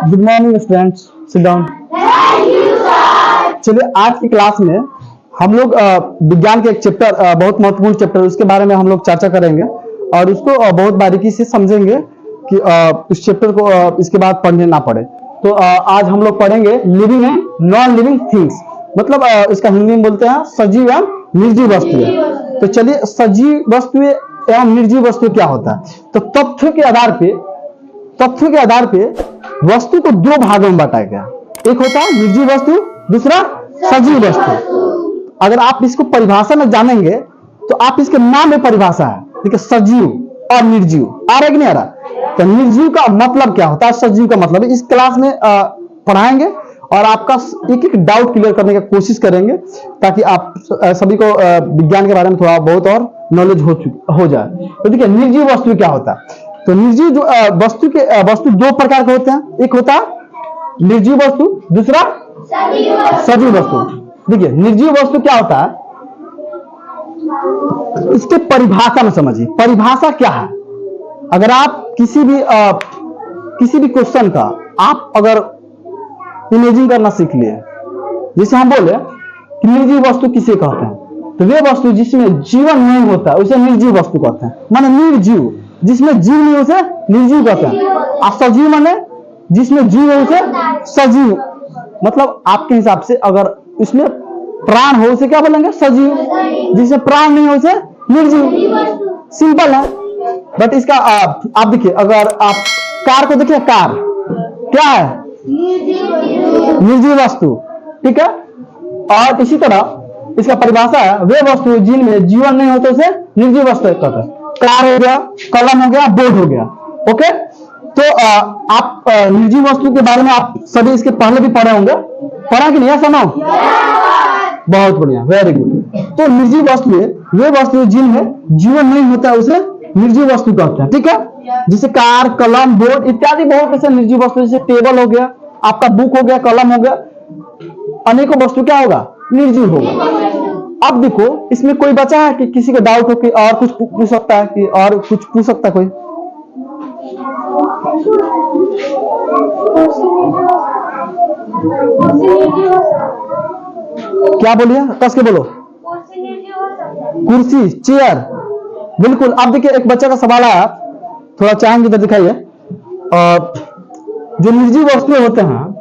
Good morning students, sit down. चलिए आज की क्लास में हम लोग विज्ञान के एक चैप्टर, बहुत महत्वपूर्ण चैप्टर, उसके बारे में हम लोग चर्चा करेंगे और उसको बहुत बारीकी से समझेंगे कि इस चैप्टर को इसके बाद पढ़ने ना पड़े। तो आज हम लोग पढ़ेंगे living and non living things, मतलब इसका हिंदी में बोलते हैं सजीव एवं निर्जीव वस्तुएं। तो चलिए, सजीव वस्तुएं एवं निर्जीव वस्तु क्या होता है। तो तथ्य के आधार पे वस्तु को दो भागों में बांटा गया, एक होता है निर्जीव वस्तु, दूसरा सजीव वस्तु। अगर आप इसको परिभाषा में जानेंगे तो आप इसके नाम में परिभाषा है, ठीक है, सजीव और निर्जीव। आ रहा है कि नहीं आ रहा? तो निर्जीव का मतलब क्या होता है, सजीव का मतलब, इस क्लास में पढ़ाएंगे और आपका एक एक डाउट क्लियर करने की कोशिश करेंगे ताकि आप सभी को विज्ञान के बारे में थोड़ा बहुत और नॉलेज हो जाए। तो देखिए, निर्जीव वस्तु क्या होता है। तो निर्जीव वस्तु दो प्रकार के होते हैं, एक होता है निर्जीव वस्तु, दूसरा सजीव वस्तु। देखिए, निर्जीव वस्तु क्या होता है, इसके परिभाषा में समझिए। परिभाषा क्या है, अगर आप किसी भी क्वेश्चन का आप अगर इमेजिन करना सीख लिए, जैसे हम बोले कि निर्जीव वस्तु किसे कहते हैं, तो वे वस्तु जिसमें जीवन नहीं होता उसे निर्जीव वस्तु कहते हैं। माने निर्जीव, जिसमें जीव नहीं उसे निर्जीव कहते हैं। और सजीव माने जिसमें जीव है उसे सजीव। मतलब आपके हिसाब से अगर इसमें प्राण हो उसे क्या बोलेंगे, सजीव। जिसमें प्राण नहीं हो उसे निर्जीव। सिंपल है। बट इसका आप देखिए, अगर आप कार को देखिए, कार क्या है, निर्जीव वस्तु, ठीक है। और इसी तरह इसका परिभाषा है, वे वस्तु जिनमें जीवन नहीं होता उसे निर्जीव वस्तु कहते हैं। कार हो गया, कलम हो गया, बोर्ड हो गया, ओके। तो आप निर्जीव वस्तु के बारे में आप सभी इसके पहले भी पढ़े होंगे, पढ़ा कि नहीं, सुनो? बहुत बढ़िया, वेरी गुड। तो निर्जीव वस्तु वे वस्तु जिनमें जीवन नहीं होता उसे निर्जीव वस्तु कहते हैं, ठीक है। जैसे कार, कलम, बोर्ड इत्यादि बहुत ऐसे निर्जीव वस्तु, जैसे टेबल हो गया, आपका बुक हो गया, कलम हो गया, अनेकों वस्तु क्या होगा, निर्जीव होगा। अब देखो, इसमें कोई बचा है कि किसी को डाउट हो कि और कुछ पूछ सकता है, कि और कुछ पूछ सकता है कोई? क्या बोलिए, कस के बोलो। कुर्सी, चेयर, बिल्कुल। अब देखिए, एक बच्चे का सवाल आया, थोड़ा चाहेंगे तो दिखाइए। जो निर्जीव वस्तुएं होते हैं,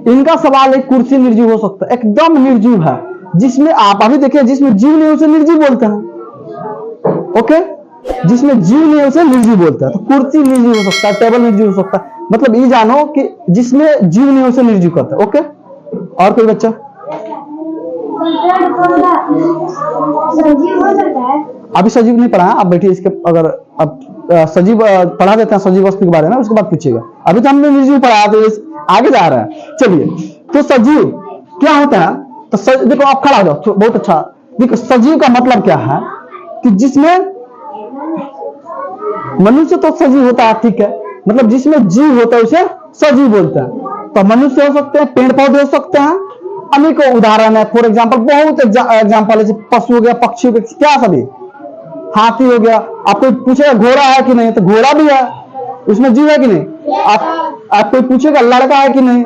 इनका सवाल है, कुर्सी निर्जीव हो सकता है, एकदम निर्जीव है। जिसमें आप अभी देखिए, जिसमें जीव नहीं उसे निर्जीव बोलते हैं, ओके। जिसमें जीव नहीं उसे निर्जीव बोलते हैं। तो कुर्सी निर्जीव हो सकता है, टेबल निर्जीव हो सकता है। मतलब ये जानो कि जिसमें जीव नहीं उसे निर्जीव करते हैं, ओके। और कोई बच्चा? अभी सजीव नहीं पढ़ा, आप बैठिए, इसके अगर अब सजीव पढ़ा देते हैं सजीव वस्तु के बारे में, उसके बाद पूछिएगा। अभी तो हमने निर्जीव पढ़ा, तो आगे जा रहा है। चलिए, तो सजीव क्या होता है, तो देखो, आप खड़ा हो जाओ, बहुत अच्छा। देखो, सजीव का मतलब क्या है कि जिसमें मनुष्य तो सजीव होता है, ठीक है, मतलब जिसमें जीव होता है उसे सजीव बोलते हैं। तो मनुष्य हो सकते हैं, पेड़ पौधे हो सकते हैं, अनेकों उदाहरण है। फॉर एग्जाम्पल, बहुत एग्जाम्पल है, पशु हो गया, पक्षी हो गया, क्या सभी, हाथी हो गया। आपको पूछेगा घोड़ा है कि नहीं, तो घोड़ा भी है, उसमें जीव है कि नहीं। आप कोई पूछेगा लड़का है कि नहीं,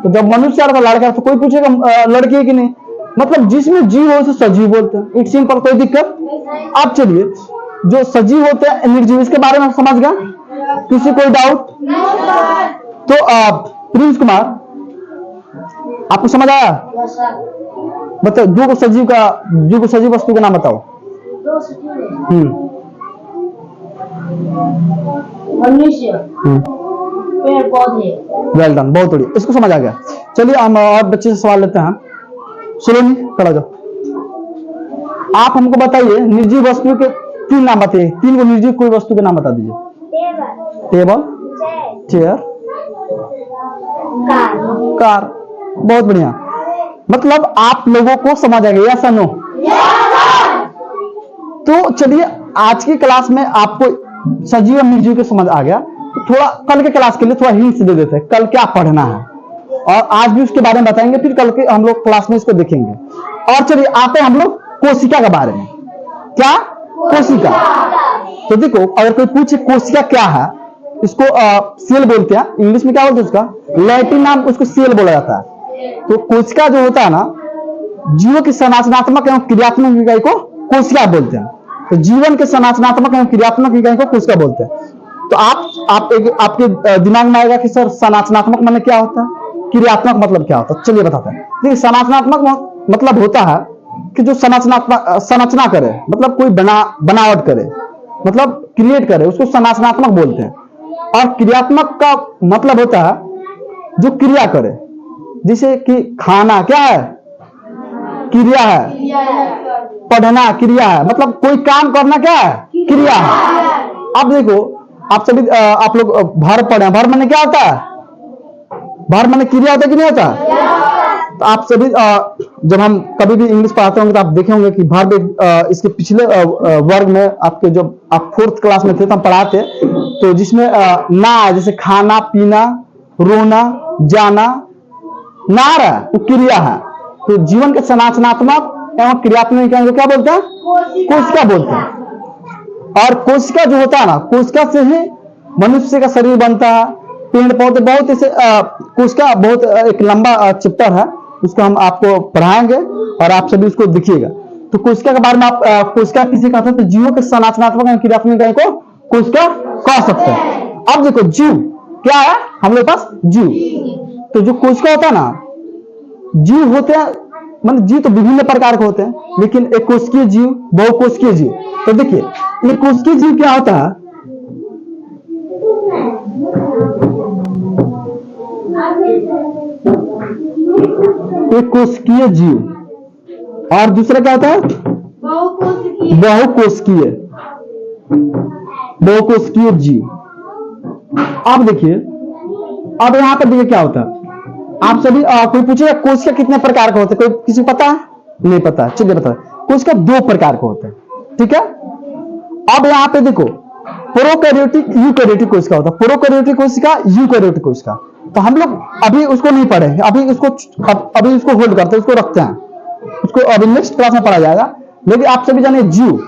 तो जब मनुष्य का लड़का है, तो कोई पूछेगा लड़की है कि नहीं। मतलब जिसमें जीव हो उसे सजीव बोलते हैं, इट्स सिंपल, कोई दिक्कत। आप चलिए, जो सजीव होते हैं निर्जीव, इसके बारे में समझ गया, किसी कोई डाउट? तो प्रिंस कुमार, आपको समझ आया? बताओ, दो को सजीव वस्तु का नाम बताओ। मनुष्य, पेड़ पौधे। वेल डन, बहुत बढ़िया, इसको समझ आ गया। चलिए, हम और बच्चे से सवाल लेते हैं। सुनो, खड़ा जाओ। आप हमको बताइए, निर्जीव वस्तु के तीन नाम बताइए, तीन को निर्जीव कोई वस्तु के नाम बता दीजिए। Table, chair, car. बहुत बढ़िया, मतलब आप लोगों को समझ आ गया, या नो? तो चलिए, आज की क्लास में आपको सजीव और निर्जीव के समझ आ गया। तो थोड़ा कल के क्लास के लिए थोड़ा हिंट्स दे देते हैं, कल क्या पढ़ना है, और आज भी उसके बारे में बताएंगे, फिर कल के हम लोग क्लास में इसको देखेंगे। और चलिए, आते हैं हम लोग कोशिका के बारे में। क्या? कोशिका। तो देखो, अगर कोई पूछे कोशिका क्या है, इसको सेल बोलते हैं, इंग्लिश में क्या बोलते हैं उसका, लैटिन नाम उसको सेल बोला जाता है। तो कोशिका जो होता है ना, जीवों की संरचनात्मक एवं क्रियात्मक इकाई को कोशिका बोलते हैं। तो जीवन के संरचनात्मक एवं क्रियात्मक इकाई को कोशिका बोलते हैं। तो आपके दिमाग में आएगा कि सर संरचनात्मक मतलब क्या होता है, क्रियात्मक मतलब क्या होता है। चलिए बताते हैं। देखिए संरचनात्मक मतलब होता है कि जो संरचना करे, मतलब कोई बनावट करे, मतलब क्रिएट करे, उसको संरचनात्मक बोलते हैं। और क्रियात्मक का मतलब होता है जो क्रिया करे, जैसे कि खाना क्या है, क्रिया है, पढ़ना क्रिया है, मतलब कोई काम करना क्या है, क्रिया है। अब देखो आप सभी आप लोग भर पढ़े, भर माने क्या होता है, भर माने क्रिया होता है कि नहीं होता। तो आप सभी जब हम कभी भी इंग्लिश पढ़ाते होंगे तो आप देखे होंगे कि भर इसके पिछले वर्ग में आपके जो आप 4th क्लास में थे तो हम पढ़ाते, तो जिसमें ना, जैसे खाना पीना, रोना, जाना, ना रहा वो क्रिया है। तो जीवन के संरचनात्मक एवं क्रियात्मक इकाई को क्या बोलते हैं, कोशिका बोलते हैं। और कोशिका जो होता है ना, कोशिका से ही मनुष्य का शरीर बनता है, पेड़ पौधे, बहुत ऐसे कोशिका बहुत एक लंबा चैप्टर है, उसको हम आपको पढ़ाएंगे और आप सभी उसको देखिएगा। तो कोशिका के बारे में आप कोशिका किसे कहते हैं, तो जीवों के संरचनात्मक एवं क्रियात्मक इकाई को कोशिका कह सकते हैं। अब देखो जीव क्या है, हम लोग पास जीव। तो जो कोशिका होता है ना, जीव होते हैं, मतलब जीव तो विभिन्न प्रकार के होते हैं, लेकिन एक कोशिकीय जीव, बहुकोशिकीय जीव। तो देखिए एक कोशिकीय जीव क्या होता है, एक कोशिकीय जीव और दूसरा क्या होता है, बहुकोशिकीय जीव। अब देखिए, अब यहां पर देखिए क्या होता है, आप सभी कोई पूछेगा कोशिका कितने प्रकार के होते हैं, कोई किसी को पता है, नहीं पता, चलिए बता। कोशिका 2 प्रकार के होते हैं, ठीक है। अब यहाँ पे देखो प्रोकैरियोटिक यूकैरियोटिक कोशिका होता है, प्रोकैरियोटिक कोशिका, यूकैरियोटिक कोशिका। तो हम लोग अभी उसको नहीं पढ़ेंगे, अभी उसको होल्ड करते हैं, उसको रखते हैं, उसको अभी नेक्स्ट क्लास में पढ़ा जाएगा। लेकिन आप सभी जाने जीव,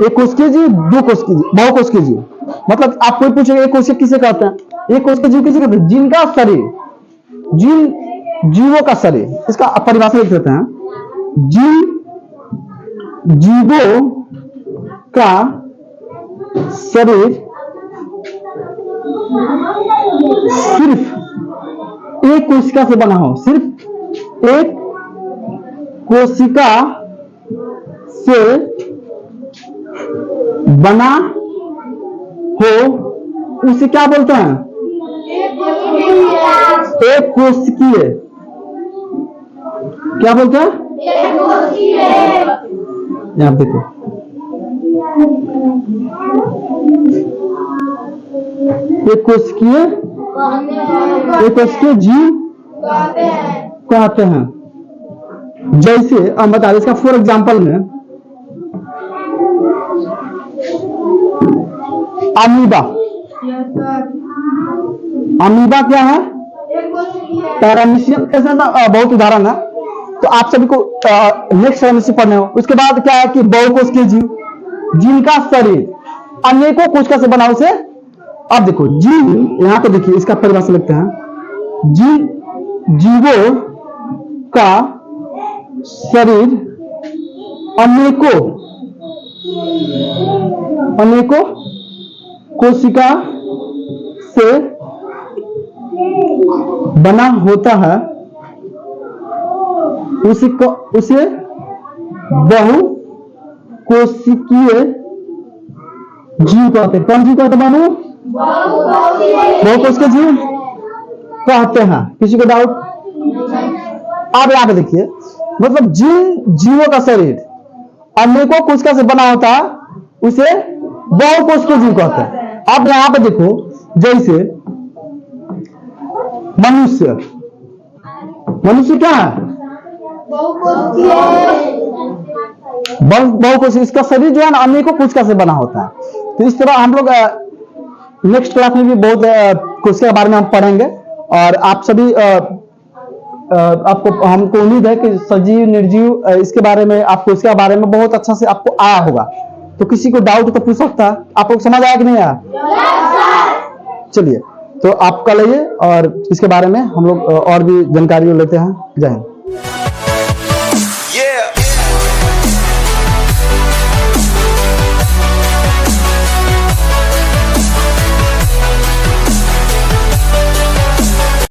एक कोशिकीय जीव, 2 कोशिकीय जीव, बहुकोशिकीय जीव। मतलब आप कोई पूछेगा एक कोशिका किसे कहते हैं, एक कोशिकीय जीव किसे कहते हैं, जिनका शरीर, जिन जीवों का शरीर, इसका परिभाषा लिख देते हैं, जिन जीवों का शरीर सिर्फ एक कोशिका से बना हो, सिर्फ एक कोशिका से बना हो, उसे क्या बोलते हैं, एक कोशिकीय। क्या बोलते हैं, यहां देखो, एक कोशिकीय जीव कहते हैं। जैसे हम बता दें, इसका फॉर एग्जाम्पल में अमीबा, अमीबा क्या है, पैरामीशियम, ऐसा बहुत उदाहरण है। तो आप सभी को नेक्स्ट टाइम से पढ़ने हो। उसके बाद क्या है कि बहुकोशिकीय जीव, जिनका शरीर अनेकों कोशिका से बना, उसे अब देखो जीव, यहां पर देखिए इसका परिभाषा लिखते हैं, जीवों का शरीर अनेकों कोशिका से बना होता है, उसे बहुकोशिकीय जीव कहते हैं। कौन जीव कहते हैं, बहुकोशिकीय जीव कहते हैं। किसी को डाउट? अब यहां पे देखिए, मतलब जिन जीवों का शरीर अनेकों कोशिका से बना होता है, उसे बहुकोशिकीय जीव कहते हैं। अब यहां पे देखो, जैसे मनुष्य क्या है, बहुकोशिकीय, इसका शरीर जो है ना अनेकों कोशिका से बना होता है। तो इस तरह हम लोग नेक्स्ट क्लास में भी बहुत कोशिका के बारे में हम पढ़ेंगे। और आप सभी आपको, हमको उम्मीद है कि सजीव निर्जीव इसके बारे में, आपको इसके बारे में बहुत अच्छा से आपको आया होगा। तो किसी को डाउट तो पूछ सकता है। आप लोग समझ आया कि नहीं आया? चलिए, तो आप कल आइए और इसके बारे में हम लोग और भी जानकारी लेते हैं। जय हिंद।